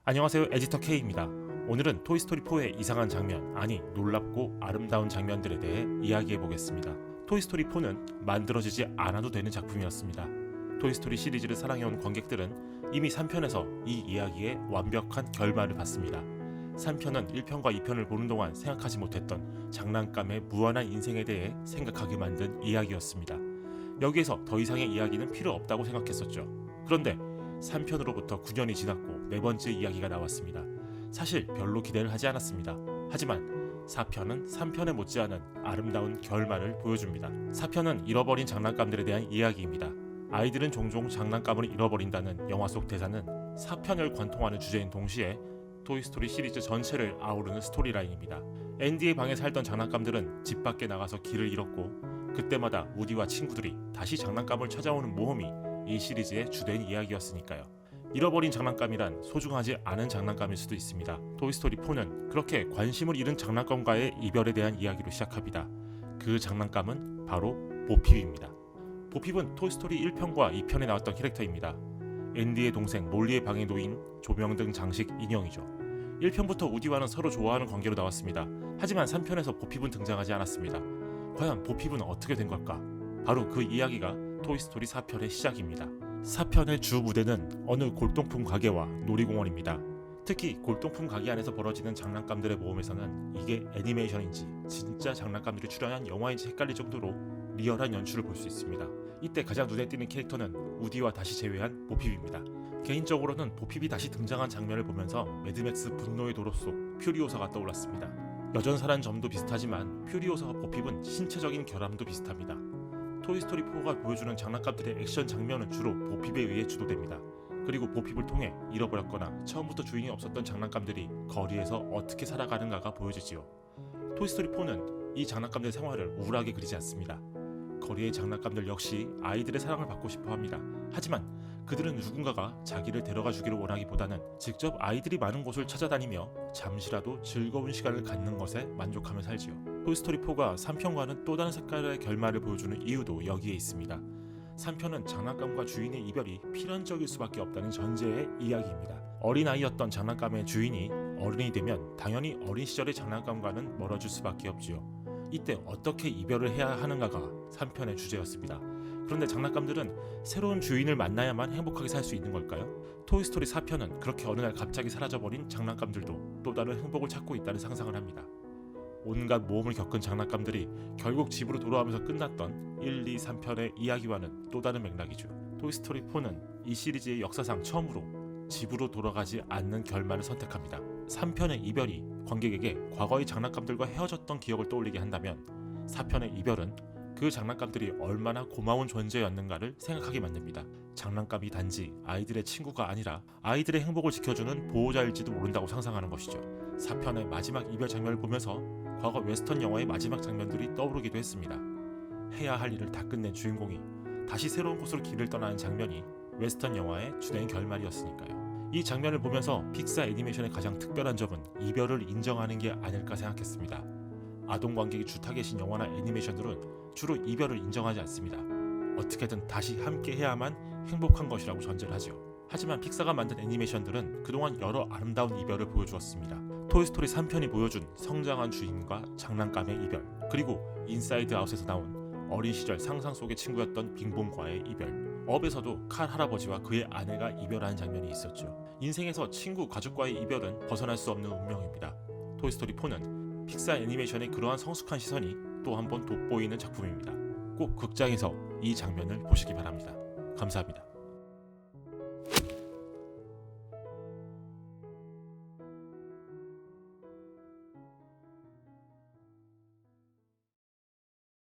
안녕하세요, 에디터 K입니다. 오늘은 토이스토리4의 이상한 장면, 아니 놀랍고 아름다운 장면들에 대해 이야기해보겠습니다. 토이스토리4는 만들어지지 않아도 되는 작품이었습니다. 토이스토리 시리즈를 사랑해온 관객들은 이미 3편에서 이 이야기의 완벽한 결말을 봤습니다. 3편은 1편과 2편을 보는 동안 생각하지 못했던 장난감의 무한한 인생에 대해 생각하게 만든 이야기였습니다. 여기에서 더 이상의 이야기는 필요 없다고 생각했었죠. 그런데 3편으로부터 9년이 지났고 네 번째 이야기가 나왔습니다. 사실 별로 기대를 하지 않았습니다. 하지만 4편은 3편에 못지않은 아름다운 결말을 보여줍니다. 4편은 잃어버린 장난감들에 대한 이야기입니다. 아이들은 종종 장난감을 잃어버린다는 영화 속 대사는 4편을 관통하는 주제인 동시에 토이스토리 시리즈 전체를 아우르는 스토리라인입니다. 앤디의 방에 살던 장난감들은 집 밖에 나가서 길을 잃었고 그때마다 우디와 친구들이 다시 장난감을 찾아오는 모험이 이 시리즈의 주된 이야기였으니까요. 잃어버린 장난감이란 소중하지 않은 장난감일 수도 있습니다. 토이스토리4는 그렇게 관심을 잃은 장난감과의 이별에 대한 이야기로 시작합니다. 그 장난감은 바로 보핍입니다. 보핍은 토이스토리 1편과 2편에 나왔던 캐릭터입니다. 앤디의 동생 몰리의 방에 놓인 조명등 장식 인형이죠. 1편부터 우디와는 서로 좋아하는 관계로 나왔습니다. 하지만 3편에서 보핍은 등장하지 않았습니다. 과연 보핍은 어떻게 된 걸까? 바로 그 이야기가 토이스토리 4편의 시작입니다. 4편의 주 무대는 어느 골동품 가게와 놀이공원입니다. 특히 골동품 가게 안에서 벌어지는 장난감들의 모험에서는 이게 애니메이션인지 진짜 장난감들이 출연한 영화인지 헷갈릴 정도로 리얼한 연출을 볼 수 있습니다. 이때 가장 눈에 띄는 캐릭터는 우디와 다시 재회한 보핍입니다. 개인적으로는 보핍이 다시 등장한 장면을 보면서 매드맥스 분노의 도로 속 퓨리오사가 떠올랐습니다. 여전사란 점도 비슷하지만 퓨리오사와 보핍은 신체적인 결함도 비슷합니다. 토이스토리4가 보여주는 장난감들의 액션 장면은 주로 보핍에 의해 주도됩니다. 그리고 보핍을 통해 잃어버렸거나 처음부터 주인이 없었던 장난감들이 거리에서 어떻게 살아가는가가 보여지지요. 토이스토리4는 이 장난감들의 생활을 우울하게 그리지 않습니다. 거리의 장난감들 역시 아이들의 사랑을 받고 싶어 합니다. 하지만 그들은 누군가가 자기를 데려가 주기를 원하기보다는 직접 아이들이 많은 곳을 찾아다니며 잠시라도 즐거운 시간을 갖는 것에 만족하며 살지요. 토이스토리4가 3편과는 또 다른 색깔의 결말을 보여주는 이유도 여기에 있습니다. 3편은 장난감과 주인의 이별이 필연적일 수밖에 없다는 전제의 이야기입니다. 어린아이였던 장난감의 주인이 어른이 되면 당연히 어린 시절의 장난감과는 멀어질 수밖에 없지요. 이때 어떻게 이별을 해야 하는가가 3편의 주제였습니다. 그런데 장난감들은 새로운 주인을 만나야만 행복하게 살 수 있는 걸까요? 토이스토리 4편은 그렇게 어느 날 갑자기 사라져버린 장난감들도 또 다른 행복을 찾고 있다는 상상을 합니다. 온갖 모험을 겪은 장난감들이 결국 집으로 돌아오면서 끝났던 1, 2, 3편의 이야기와는 또 다른 맥락이죠. 토이스토리4는 이 시리즈의 역사상 처음으로 집으로 돌아가지 않는 결말을 선택합니다. 3편의 이별이 관객에게 과거의 장난감들과 헤어졌던 기억을 떠올리게 한다면 4편의 이별은 그 장난감들이 얼마나 고마운 존재였는가를 생각하게 만듭니다. 장난감이 단지 아이들의 친구가 아니라 아이들의 행복을 지켜주는 보호자일지도 모른다고 상상하는 것이죠. 4편의 마지막 이별 장면을 보면서 과거 웨스턴 영화의 마지막 장면들이 떠오르기도 했습니다. 해야 할 일을 다 끝낸 주인공이 다시 새로운 곳으로 길을 떠나는 장면이 웨스턴 영화의 주된 결말이었으니까요. 이 장면을 보면서 픽사 애니메이션의 가장 특별한 점은 이별을 인정하는 게 아닐까 생각했습니다. 아동 관객이 주 타겟인 영화나 애니메이션들은 주로 이별을 인정하지 않습니다. 어떻게든 다시 함께 해야만 행복한 것이라고 전제를 하죠. 하지만 픽사가 만든 애니메이션들은 그동안 여러 아름다운 이별을 보여주었습니다. 토이스토리 3편이 보여준 성장한 주인과 장난감의 이별, 그리고 인사이드 아웃에서 나온 어린 시절 상상 속의 친구였던 빙봉과의 이별, 업에서도 칼 할아버지와 그의 아내가 이별하는 장면이 있었죠. 인생에서 친구, 가족과의 이별은 벗어날 수 없는 운명입니다. 토이스토리4는 픽사 애니메이션의 그러한 성숙한 시선이 또 한 번 돋보이는 작품입니다. 꼭 극장에서 이 장면을 보시기 바랍니다. 감사합니다.